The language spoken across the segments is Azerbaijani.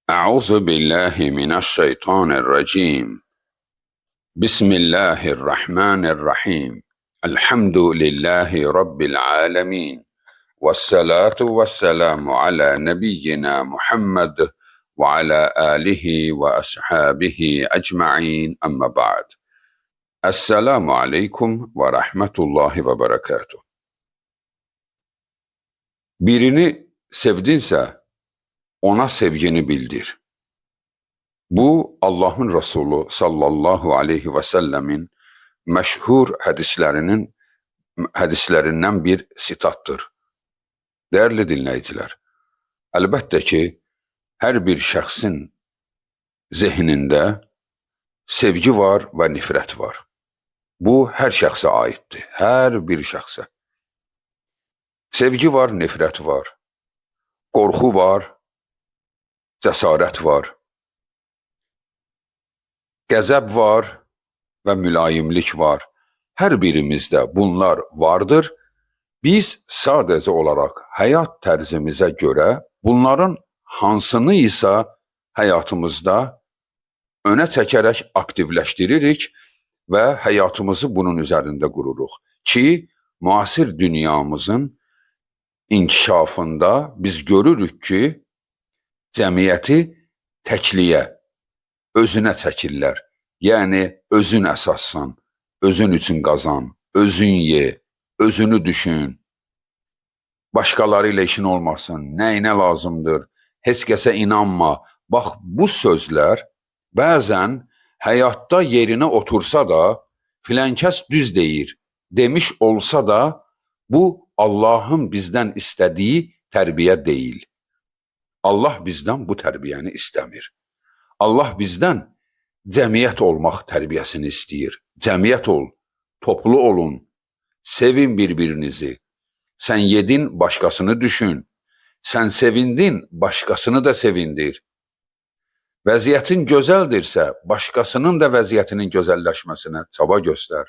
أعوذ بالله من الشيطان الرجيم. بسم الله الرحمن الرحيم. الحمد لله رب العالمين، والصلاة والسلام على نبينا محمد وعلى آله وأصحابه أجمعين. أما بعد. Esselamu Aleyküm ve Rahmetullahi ve Berekatuhu. Birini sevdinse ona sevgini bildir. Bu Allah'ın Resulü sallallahu aleyhi ve sellemin meşhur hadislerinden bir sitattır. Değerli dinleyiciler, elbette ki her bir şəxsin zihninde sevgi var ve nifrət var. Bu her şəxsə aiddir, her bir şəxsə. Sevgi var, nifrət var, qorxu var, cəsarət var, qəzəb var və mülayimlik var. Hər birimizdə bunlar vardır. Biz sadəcə olaraq həyat tərzimizə görə bunların hansını isə həyatımızda önə çəkərək aktivləşdiririk və həyatımızı bunun üzərində qururuq ki, müasir dünyamızın inkişafında biz görürük ki, cəmiyyəti təkliyə, özünə çəkirlər. Yəni, özün əsassan, özün üçün qazan, özün ye, özünü düşün, başqaları ilə işin olmasın, nəyinə lazımdır, heç kəsə inanma. Bax, bu sözlər bəzən həyatda yerinə otursa da, filankəs düz deyir, demiş olsa da, bu Allahın bizdən istədiyi tərbiyə deyil. Allah bizdən bu tərbiyəni istəmir. Allah bizdən cəmiyyət olmaq tərbiyəsini istəyir. Cəmiyyət ol, toplu olun, sevin bir-birinizi. Sən yedin, başqasını düşün. Sən sevindin, başqasını da sevindir. Vəziyyətin gözəldirsə, başqasının da vəziyyətinin gözəlləşməsinə çaba göstər.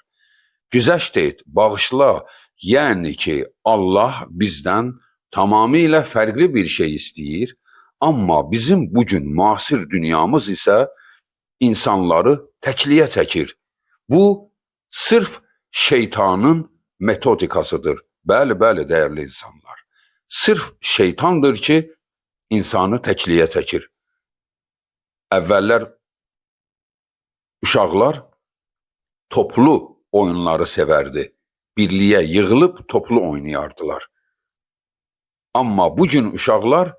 Güzəşt et, bağışla. Yəni ki, Allah bizdən tamamilə fərqli bir şey istəyir. Amma bizim bugün müasir dünyamız isə insanları təkliyə çəkir. Bu, sırf şeytanın metodikasıdır. Bəli, bəli, dəyərli insanlar. Sırf şeytandır ki, insanı təkliyə çəkir. Əvvəllər uşaqlar toplu oyunları sevərdi. Birliyə yığılıb toplu oynayardılar. Amma bugün uşaqlar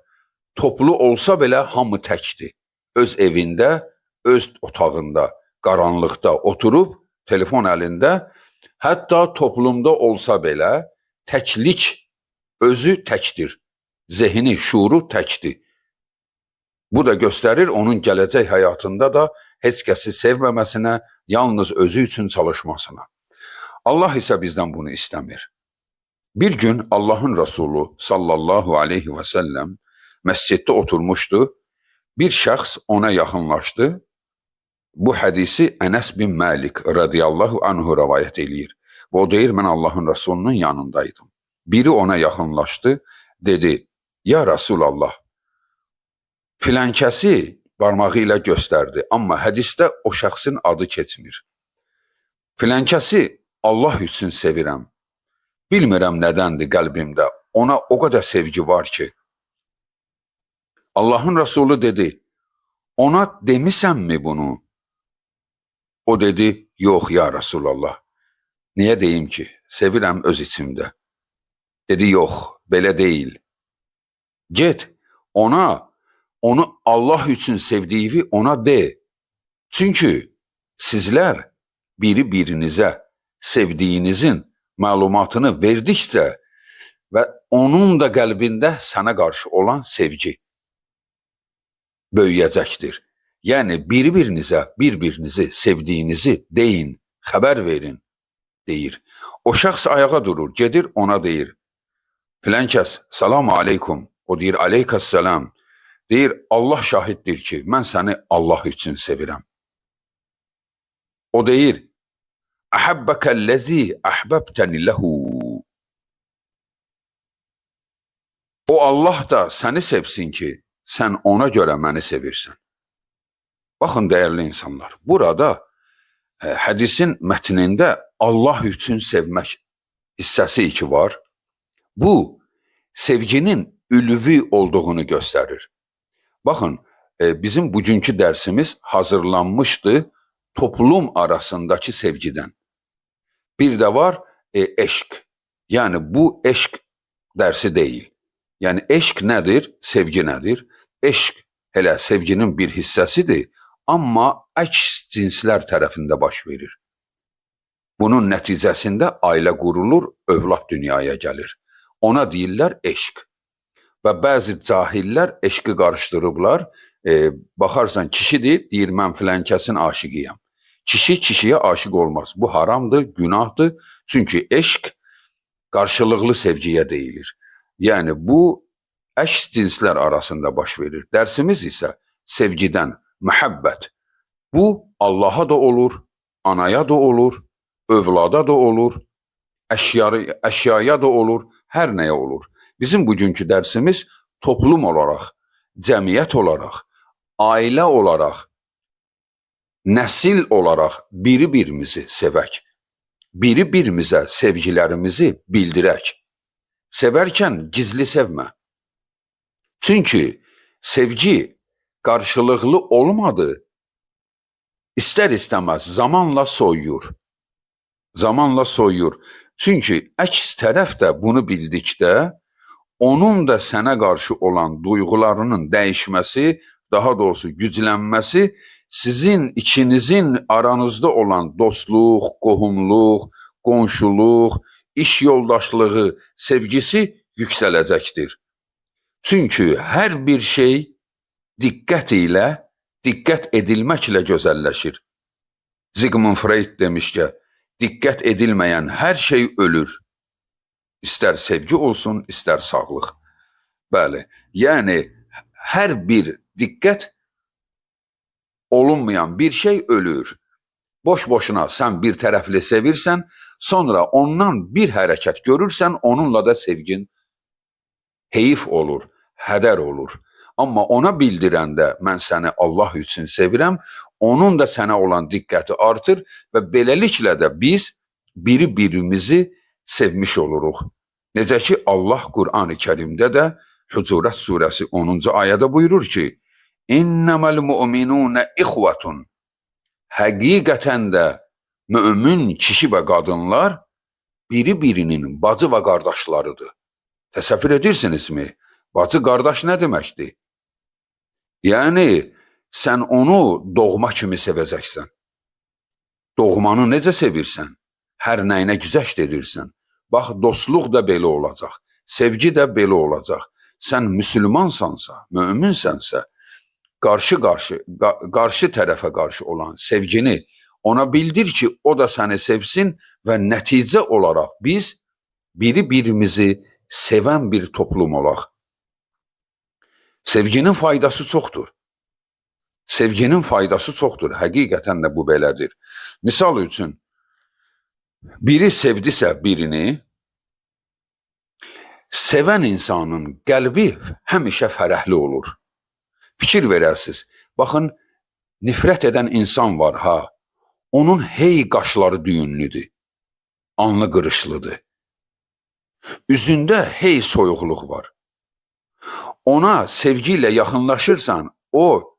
toplu olsa belə hamı təkdir. Öz evində, öz otağında, qaranlıqda oturub, telefon əlində, hətta toplumda olsa belə təklik özü təkdir. Zehni, şuuru təkdir. Bu da göstərir onun gələcək həyatında da heç kəsi sevməməsinə, yalnız özü üçün çalışmasına. Allah isə bizdən bunu istəmir. Bir gün Allahın Resulü sallallahu aleyhi və səlləm məsciddə oturmuşdu. Bir şəxs ona yaxınlaşdı. Bu hədisi Ənəs bin Məlik radiyallahu anhu rəvayət eləyir. O deyir, mən Allahın Resulünün yanındaydım. Biri ona yaxınlaşdı, dedi, ya Resulallah, filankəsi barmağı ilə göstərdi, amma hədisdə o şəxsin adı keçmir. Filankəsi Allah üçün sevirəm. Bilmirəm nədəndir qəlbimdə, ona o qədər sevgi var ki. Allahın Resulü dedi, ona demisənmi bunu? O dedi, yox ya Resulallah. Niyə deyim ki, sevirəm öz içimdə. Dedi, yox, belə deyil. Get, onu Allah üçün sevdiğini ona de. Çünkü sizler birinizə sevdiyinizin məlumatını verdikcə və onun da qəlbində sənə qarşı olan sevgi böyüyəcəkdir. Yəni bir-birinizi sevdiyinizi deyin, xəbər verin, deyir. O şəxs ayağa durur, gedir ona deyir. Filankəs, salamu aleykum. O deyir, aleykəssalam. Deyir, Allah şahiddir ki, mən səni Allah üçün sevirəm. O deyir, Əhəbbəkəl-ləzi əhbəbtəni ləhu. O Allah da səni sevsin ki, sən ona görə məni sevirsən. Baxın, dəyərli insanlar, burada hədisin mətnində Allah üçün sevmək hissəsi iki var. Bu, sevginin ülvi olduğunu göstərir. Baxın, bizim bugünkü dərsimiz hazırlanmışdı toplum arasındakı sevgidən. Bir də var eşq. Yəni bu eşq dərsi deyil. Yəni eşq nədir? Sevgi nədir? Eşq elə sevginin bir hissəsidir, amma əks cinslər tərəfində baş verir. Bunun nəticəsində ailə qurulur, övlad dünyaya gəlir. Ona deyirlər eşq. Və bəzi cahillər eşqi qarışdırıblar. Baxarsan kişidir, deyir mən filan kəsin aşiqiyəm. Kişi kişiyə aşiq olmaz. Bu haramdır, günahdır. Çünki eşq qarşılıqlı sevgiyə deyilir. Yəni bu əks cinslər arasında baş verir. Dərsimiz isə sevgidən, məhəbbət. Bu Allaha da olur, anaya da olur, övlada da olur, əşyaya da olur, hər nəyə olur. Bizim bugünkü dərsimiz toplum olaraq, cəmiyyət olaraq, ailə olaraq, nəsil olaraq biri-birimizi sevək, biri-birimizə sevgilərimizi bildirək. Sevərkən gizli sevmə. Çünki sevgi qarşılıqlı olmadı, istər-istəməz zamanla soyuyur. Zamanla soyuyur. Çünki əks tərəf də bunu bildikdə, onun da sənə qarşı olan duyğularının dəyişməsi, daha doğrusu güclənməsi, sizin ikinizin aranızda olan dostluq, qohumluq, qonşuluq, iş yoldaşlığı, sevgisi yüksələcəkdir. Çünki hər bir şey diqqət edilməklə gözəlləşir. Sigmund Freud demiş ki, diqqət edilməyən hər şey ölür. İstər sevgi olsun, istər sağlıq. Bəli, yəni hər bir diqqət olunmayan bir şey ölür. Boş-boşuna sən bir tərəfli sevirsən, sonra ondan bir hərəkət görürsən, onunla da sevgin heyif olur, hədər olur. Amma ona bildirəndə mən səni Allah üçün sevirəm, onun da sənə olan diqqəti artır və beləliklə də biz biri-birimizi sevmiş oluruq. Necə ki Allah Qur'an-ı Kərimdə də Hucurat surəsi 10-cu ayədə buyurur ki, İnnəməl mu'minunə ixvatun. Həqiqətən də mümin kişi və qadınlar biri-birinin bacı və qardaşlarıdır. Təsəvvür edirsinizmi? Bacı qardaş nə deməkdir? Yəni sən onu doğma kimi sevəcəksən. Doğmanı necə sevirsən? Hər nəyinə güzəşt edirsən. Bax, dostluq da belə olacaq, sevgi də belə olacaq. Sən müsəlmansansa, möminsənsə, qarşı tərəfə qarşı olan sevgini ona bildir ki, o da səni sevsin və nəticə olaraq biz biri-birimizi sevən bir toplum olaq. Sevginin faydası çoxdur. Sevginin faydası çoxdur. Həqiqətən də bu belədir. Misal üçün, biri sevdisə birini, sevən insanın qəlbi həmişə fərəhli olur. Fikir verəsiz. Baxın, nifrət edən insan var, ha. Onun hey qaşları düyünlüdür. Alnı qırışlıdır. Üzündə hey soyuqluq var. Ona sevgi ilə yaxınlaşırsan, o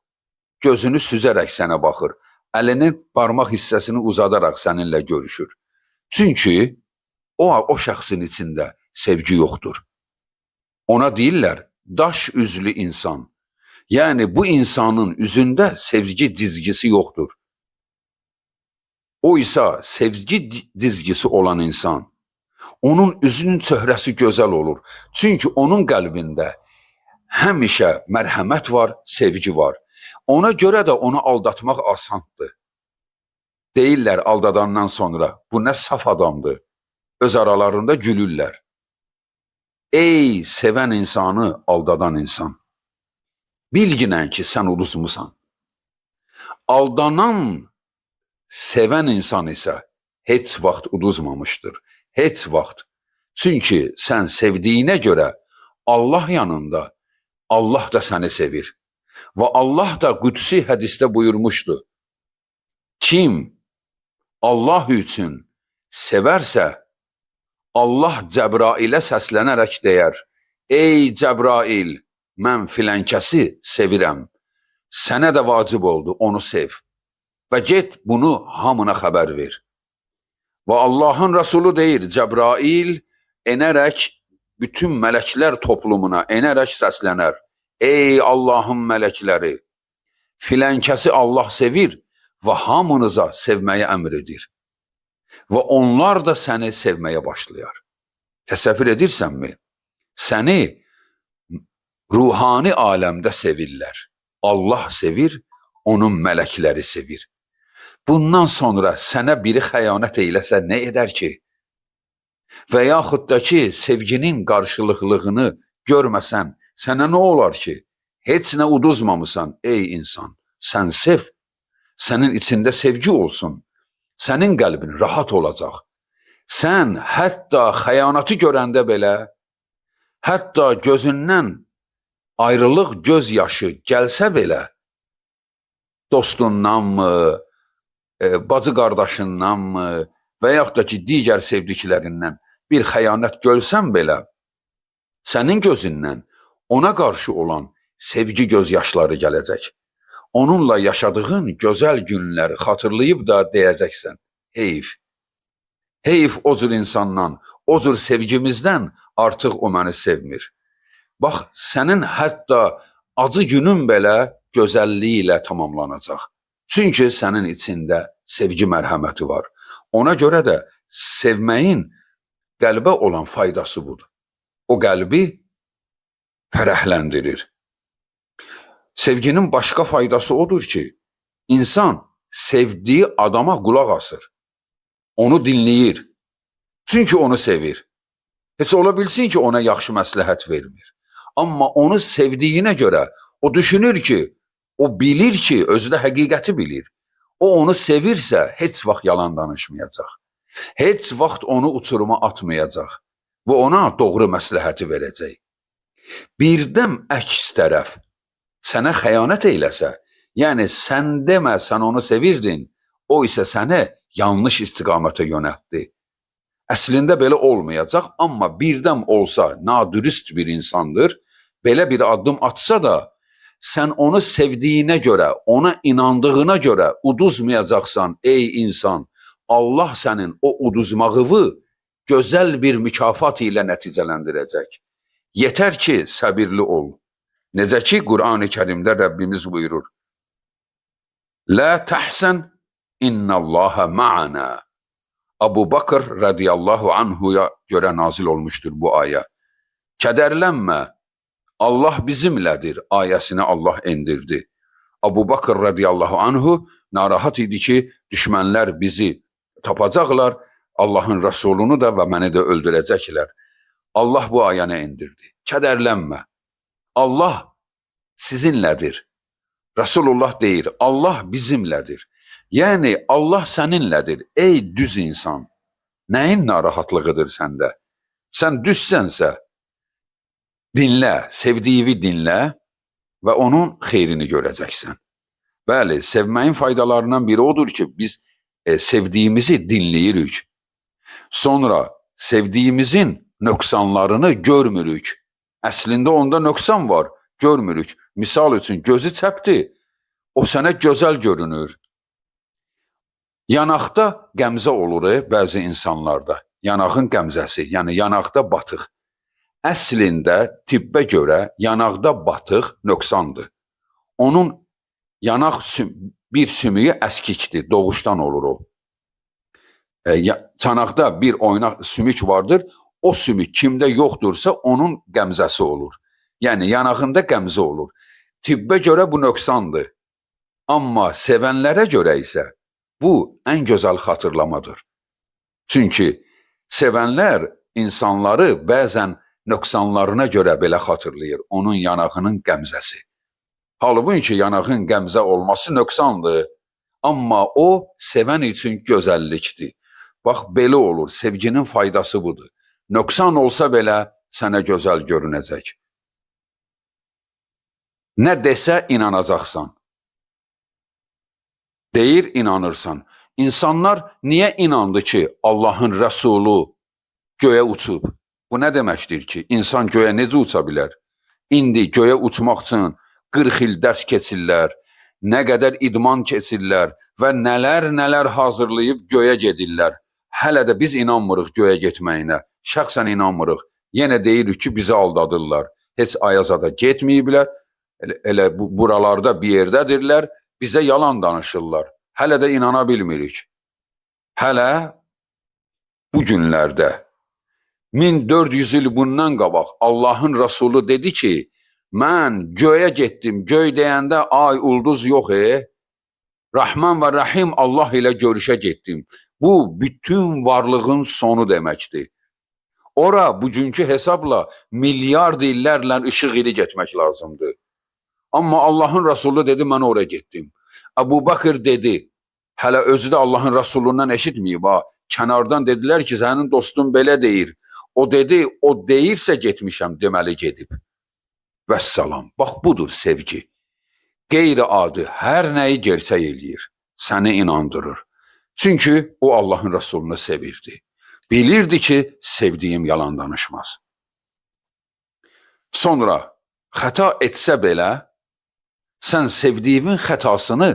gözünü süzərək sənə baxır. Əlinin parmaq hissəsini uzadaraq səninlə görüşür. Çünki o şəxsin içində sevgi yoxdur. Ona deyirlər, daş üzlü insan. Yəni bu insanın üzündə sevgi dizgisi yoxdur. O isə sevgi dizgisi olan insan. Onun üzünün çöhrəsi gözəl olur. Çünki onun qəlbində həmişə mərhəmət var, sevgi var. Ona görə də onu aldatmaq asandır. Deyirlər aldadandan sonra, bu nə saf adamdır. Öz aralarında gülürlər. Ey sevən insanı aldadan insan. Bilginən ki, sən uduzmusan. Aldanan, sevən insan isə heç vaxt uduzmamışdır. Heç vaxt. Çünki sən sevdiyinə görə Allah yanında Allah da səni sevir. Və Allah da qüdsi hədisdə buyurmuşdu. Kim Allah üçün sevərsə, Allah Cəbrailə səslənərək deyər, ey Cəbrail, mən filənkəsi sevirəm. Sənə də vacib oldu, onu sev. Və get bunu hamına xəbər ver. Və Allahın Rəsulu deyir, Cəbrail enərək bütün mələklər toplumuna enərək səslənər. Ey Allahın mələkləri, filənkəsi Allah sevir və hamınıza sevməyə əmr edir. Və onlar da səni sevməyə başlayar. Təsəvvür edirsənmi? Səni ruhani aləmdə sevirlər. Allah sevir, onun mələkləri sevir. Bundan sonra sənə biri xəyanət eyləsə nə edər ki? Və yaxud da ki, sevginin qarşılıqlığını görməsən, sənə nə olar ki? Heç nə uduzmamısan, ey insan. Sən sev, sənin içində sevgi olsun. Sənin qəlbin rahat olacaq. Sən hətta xəyanəti görəndə belə, hətta gözündən ayrılıq göz yaşı gəlsə belə, dostundanmı, bacı qardaşındanmı və yaxud da ki, digər sevdiklərindən bir xəyanət görsən belə, sənin gözündən ona qarşı olan sevgi gözyaşları gələcək. Onunla yaşadığın gözəl günləri xatırlayıb da deyəcəksən, heyf. Heyf o cür insandan, o cür sevgimizdən artıq o məni sevmir. Bax, sənin hətta acı günün belə gözəlliyi ilə tamamlanacaq. Çünki sənin içində sevgi mərhəməti var. Ona görə də sevməyin qəlbə olan faydası budur. O qəlbi fərəhləndirir. Sevginin başqa faydası odur ki, insan sevdiği adama qulaq asır. Onu dinləyir. Çünki onu sevir. Heç ola bilsin ki, ona yaxşı məsləhət vermir. Amma onu sevdiyinə görə o düşünür ki, o bilir ki, özü də həqiqəti bilir. O onu sevirsə, heç vaxt yalan danışmayacaq. Heç vaxt onu uçuruma atmayacaq və ona doğru məsləhəti verəcək. Birdən əks tərəf sənə xəyanət eyləsə, yəni sən demə, sən onu sevirdin, o isə səni yanlış istiqamətə yönəltdi. Əslində belə olmayacaq, amma birdən olsa nadürüst bir insandır, belə bir addım atsa da, sən onu sevdiyinə görə, ona inandığına görə uduzmayacaqsan, ey insan. Allah sənin o uduzmağını gözəl bir mükafat ilə nəticələndirəcək. Yetər ki, səbirli ol. Necə ki, Qur'an-ı Kərimdə Rəbbimiz buyurur. La təhsən innallaha ma'ana. Abu Bakr radiyallahu anhuya görə nazil olmuşdur bu ayə. Kədərlənmə, Allah bizimlədir ayəsini Allah endirdi. Abu Bakr radiyallahu anhu narahat idi ki, düşmənlər bizi tapacaqlar, Allahın Rəsulunu da və məni də öldürəcəklər. Allah bu ayəni endirdi. Kədərlənmə. Allah sizinlədir. Resulullah deyir, Allah bizimlədir. Yəni, Allah səninlədir. Ey düz insan, nəyin narahatlığıdır səndə? Sən düzsənsə, dinlə, sevdiyi dinlə və onun xeyrini görəcəksən. Bəli, sevməyin faydalarından biri odur ki, biz sevdiyimizi dinləyirik. Sonra sevdiyimizin nöqsanlarını görmürük. Əslində onda nöqsan var, görmürük. Misal üçün, gözü çəpdir, o sənə gözəl görünür. Yanaqda qəmzə olur bəzi insanlarda. Yanağın qəmzəsi, yəni yanaqda batıq. Əslində tibbə görə yanaqda batıq nöqsandır. Onun yanaq bir sümüyü əskikdir, doğuşdan olur o. Çanaqda bir oynaq sümük vardır, o sümük kimdə yoxdursa onun qəmzəsi olur. Yəni yanağında qəmzə olur. Tibbə görə bu nöqsandır. Amma sevənlərə görə isə bu ən gözəl xatırlamadır. Çünki sevənlər insanları bəzən nöqsanlarına görə belə xatırlayır, onun yanağının qəmzəsi. Halbuki yanağın qəmzə olması nöqsandır, amma o sevən üçün gözəllikdir. Bax, belə olur, sevginin faydası budur. Nöqsan olsa belə sənə gözəl görünəcək. Nə desə inanacaqsan. Deyir, inanırsan. İnsanlar niyə inandı ki, Allahın Rəsulu göyə uçub? Bu nə deməkdir ki, insan göyə necə uça bilər? İndi göyə uçmaq üçün 40 il dərs keçirlər, nə qədər idman keçirlər və nələr hazırlayıb göyə gedirlər. Hələ də biz inanmırıq göyə getməyinə. Şəxsən inanmırıq. Yenə deyirik ki, bizi aldadırlar. Heç Ayazada getməyiblər. Elə buralarda bir yerdədirlər. Bizə yalan danışırlar. Hələ də inana bilmirik. Hələ bu günlərdə 1400 il bundan qabaq Allahın Rəsulu dedi ki, mən göyə getdim. Göy deyəndə ay, ulduz yox. Rahman və Rahim Allah ilə görüşə getdim. Bu bütün varlığın sonu deməkdir. Ora bugünkü hesabla milyard illərlə işıq ili getmək lazımdır. Amma Allahın Rəsulu dedi, mən oraya getdim. Əbu Bakır dedi, hələ özü də Allahın Rəsulundan eşitməyib. Kənardan dedilər ki, sənin dostun belə deyir. O dedi, o deyirsə getmişəm, deməli gedib. Vəssalam. Bax, budur sevgi. Qeyri-adi hər nəyi gerçək eləyir. Səni inandırır. Çünki o Allahın Rəsulunu sevirdi. Bilirdi ki, sevdiyim yalan danışmaz. Sonra xəta etsə belə, sən sevdiyimin xətasını,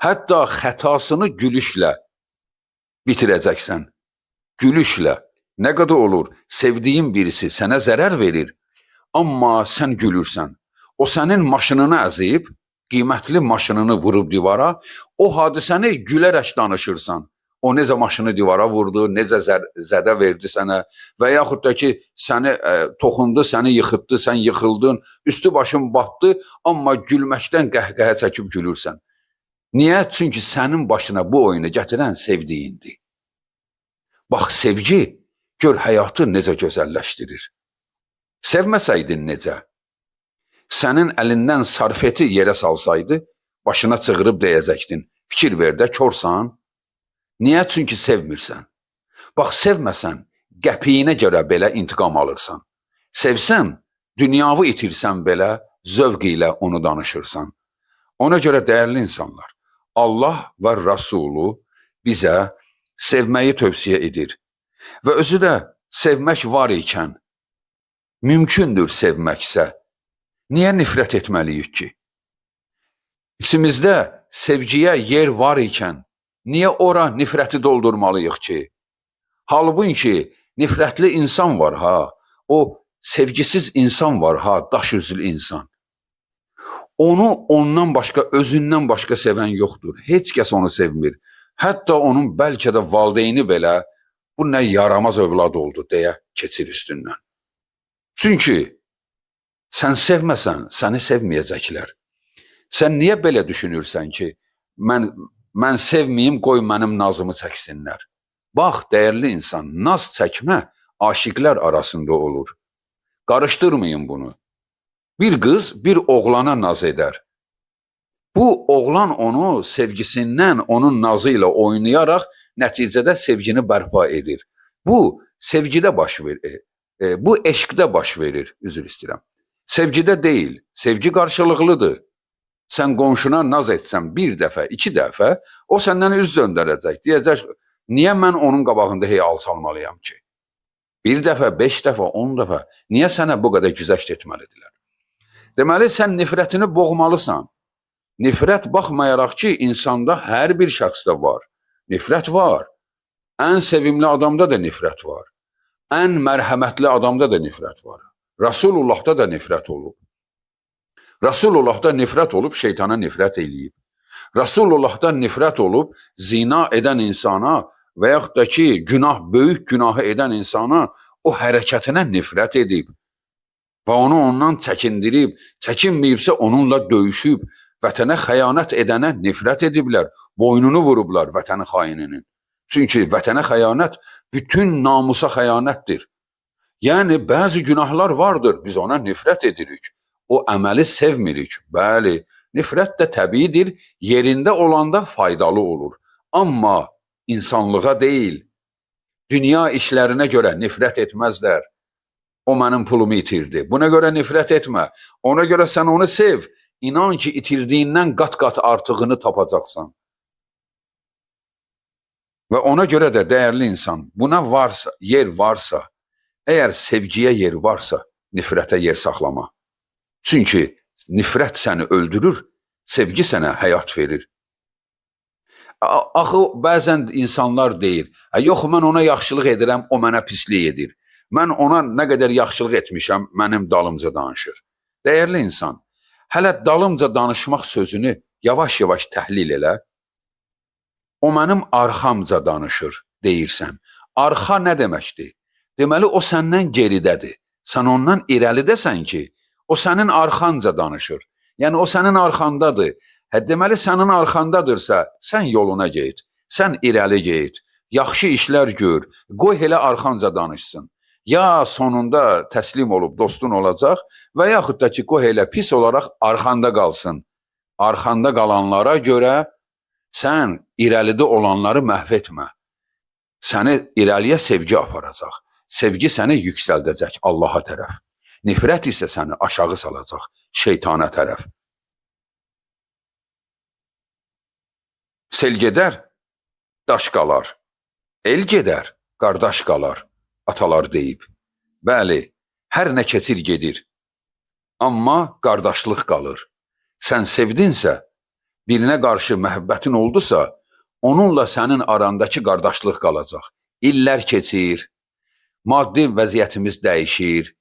hətta xətasını gülüşlə bitirəcəksən. Gülüşlə. Nə qədər olur, sevdiyin birisi sənə zərər verir, amma sən gülürsən. O sənin maşınını əzib, qiymətli maşınını vurub divara, o hadisəni gülərək danışırsan. O necə maşını divara vurdu, necə zədə verdi sənə və yaxud da ki, səni toxundu, səni yıxıtdı, sən yıxıldın, üstü başın batdı, amma gülməkdən qəhqəhə çəkib gülürsən. Niyə? Çünki sənin başına bu oyunu gətirən sevdiyindir. Bax, sevgi, gör həyatı necə gözəlləşdirir. Sevməsəydin necə? Sənin əlindən sarfeti yerə salsaydı, başına çığırıb deyəcəkdin. Fikir ver də, korsan. Niyə? Çünki sevmirsən. Bax, sevməsən, qəpiyinə görə belə intiqam alırsan. Sevsən, dünyavı itirsən belə, zövq ilə onu danışırsan. Ona görə dəyərli insanlar, Allah və Rəsulu bizə sevməyi tövsiyə edir. Və özü də sevmək var ikən, mümkündür sevməksə, niyə nifrət etməliyik ki? İçimizdə sevgiyə yer var ikən, niyə ora nifrəti doldurmalıyıq ki? Halbuki nifrətli insan var ha, o sevgisiz insan var ha, daş üzlü insan. Onu ondan başqa, özündən başqa sevən yoxdur. Heç kəs onu sevmir. Hətta onun bəlkə də valideyni belə bu nə yaramaz övlad oldu deyə keçir üstündən. Çünki sən sevməsən, səni sevməyəcəklər. Sən niyə belə düşünürsən ki, mən sevməyim, qoy mənim nazımı çəksinlər. Bax, dəyərli insan, naz çəkmə aşiqlər arasında olur. Qarışdırmayın bunu. Bir qız bir oğlana naz edər. Bu oğlan onu sevgisindən, onun nazı ilə oynayaraq nəticədə sevgini bərpa edir. Bu sevgidə baş verir. Bu eşqdə baş verir, üzr istəyirəm. Sevgidə deyil, sevgi qarşılıqlıdır. Sən qonşuna naz etsən bir dəfə, 2 dəfə, o səndən üz döndərəcək. Deyəcək, niyə mən onun qabağında alçalmalıyam ki? 1 dəfə, 5 dəfə, 10 dəfə, niyə sənə bu qədər güzəşt etməlidirlər? Deməli, sən nifrətini boğmalısan. Nifrət baxmayaraq ki, insanda hər bir şəxsdə var. Nifrət var. Ən sevimli adamda da nifrət var. Ən mərhəmətli adamda da nifrət var. Rasullahda da nifrət olub. Rasullahda nifrət olub, şeytana nifrət eləyib. Rasullahda nifrət olub, zina edən insana və yaxud da ki, böyük günahı edən insana o hərəkətinə nifrət edib. Və onu ondan çəkindirib, çəkinməyibsə onunla döyüşüb, vətənə xəyanət edənə nifrət ediblər, boynunu vurublar vətəni xaininin. Çünki vətənə xəyanət bütün namusa xəyanətdir. Yəni, bəzi günahlar vardır, biz ona nifrət edirik. O əməli sevmirik. Bəli, nifrət də təbiidir, yerində olanda faydalı olur. Amma insanlığa deyil, dünya işlərinə görə nifrət etməzlər. O mənim pulumu itirdi. Buna görə nifrət etmə. Ona görə sən onu sev. inan ki, itirdiyindən qat-qat artığını tapacaqsan. Və ona görə də dəyərli insan, buna varsa, yer varsa, əgər sevgiyə yer varsa, nifrətə yer saxlama. Çünki nifrət səni öldürür, sevgi sənə həyat verir. Axı, bəzən insanlar deyir, yox, mən ona yaxşılıq edirəm, o mənə pislik edir. Mən ona nə qədər yaxşılıq etmişəm, mənim dalımca danışır. Dəyərli insan, hələ dalımca danışmaq sözünü yavaş-yavaş təhlil elə. O mənim arxamca danışır, deyirsən. Arxa nə deməkdir? Deməli, o səndən geridədir. Sən ondan irəlidəsən ki, o sənin arxanca danışır. Yəni, o sənin arxandadır. Deməli, sənin arxandadırsa, sən yoluna get, sən irəli get, yaxşı işlər gör, qoy elə arxanca danışsın. Ya sonunda təslim olub dostun olacaq və yaxud da ki, qoy elə pis olaraq arxanda qalsın. Arxanda qalanlara görə sən irəlidə olanları məhv etmə. Səni irəliyə sevgi aparacaq. Sevgi səni yüksəldəcək Allaha tərəf. Nifrət isə səni aşağı salacaq şeytana tərəf. Sel gedər, daş qalar. El gedər, qardaş qalar. Atalar deyib. Bəli, hər nə keçir gedir. Amma qardaşlıq qalır. Sən sevdinsə, birinə qarşı məhəbbətin oldusa, onunla sənin arandakı qardaşlıq qalacaq. İllər keçir, maddi vəziyyətimiz dəyişir,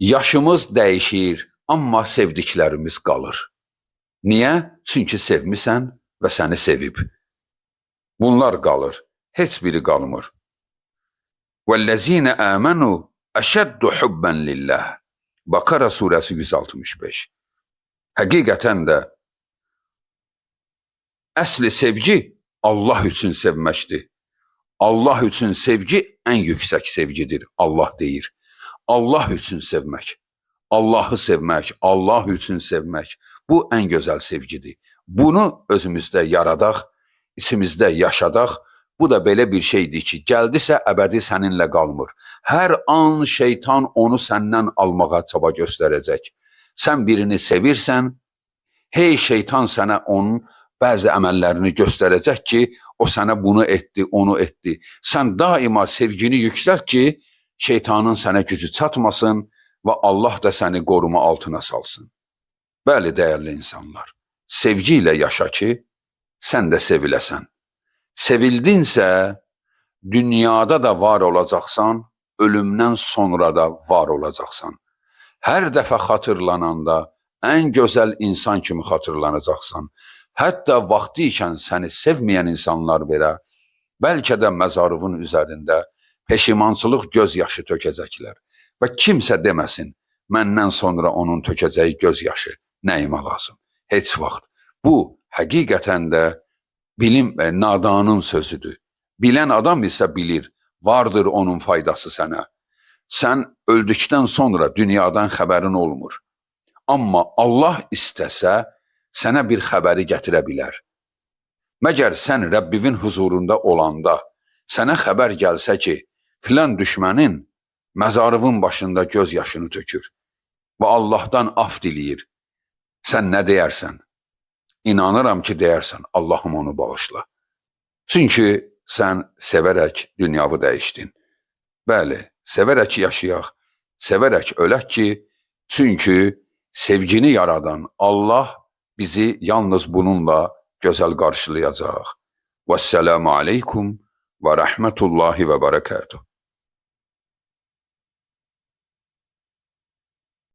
yaşımız dəyişir, amma sevdiklərimiz qalır. Niyə? Çünki sevmisən və səni sevib. Bunlar qalır, heç biri qalmır. وَالَّذ۪ينَ آمَنُوا أَشَدُّ حُبًّا لِلّٰهِ Bakara suresi 165. Həqiqətən də əsli sevgi Allah üçün sevməkdir. Allah üçün sevgi ən yüksək sevgidir, Allah deyir. Allah üçün sevmək, Allahı sevmək, Allah üçün sevmək, bu ən gözəl sevgidir. Bunu özümüzdə yaradaq, içimizdə yaşadaq. Bu da belə bir şeydir ki, gəldisə əbədi səninlə qalmır. Hər an şeytan onu səndən almağa çaba göstərəcək. Sən birini sevirsən, hey şeytan sənə onun bəzi əməllərini göstərəcək ki, o sənə bunu etdi, onu etdi. Sən daima sevgini yüksəlt ki, şeytanın sənə gücü çatmasın və Allah da səni qoruma altına salsın. Bəli, dəyərli insanlar, sevgi ilə yaşa ki, sən də seviləsən. Sevildinsə, dünyada da var olacaqsan, ölümdən sonra da var olacaqsan. Hər dəfə xatırlananda ən gözəl insan kimi xatırlanacaqsan. Hətta vaxtı ikən səni sevməyən insanlar belə, bəlkə də məzarının üzərində peşimançılıq göz yaşı tökəcəklər. Və kimsə deməsin, məndən sonra onun tökəcəyi göz yaşı nəyimə lazım? Heç vaxt. Bu, həqiqətən də nadanın sözüdür. Bilən adam isə bilir, vardır onun faydası sənə. Sən öldükdən sonra dünyadan xəbərin olmur. Amma Allah istəsə, sənə bir xəbəri gətirə bilər. Məgər sən Rəbbivin huzurunda olanda, sənə xəbər gəlsə ki, filan düşmənin məzarının başında göz yaşını tökür və Allahdan af diləyir, sən nə deyərsən? İnanıram ki, deyərsən, Allahım onu bağışla. Çünki sən sevərək dünyavı dəyişdin. Bəli, sevərək yaşayaq, sevərək ölək ki, çünki sevgini yaradan Allah bizi yalnız bununla gözəl qarşılayacaq. Vəssalamu aleykum və rəhmətullahi və bərəkatuhu.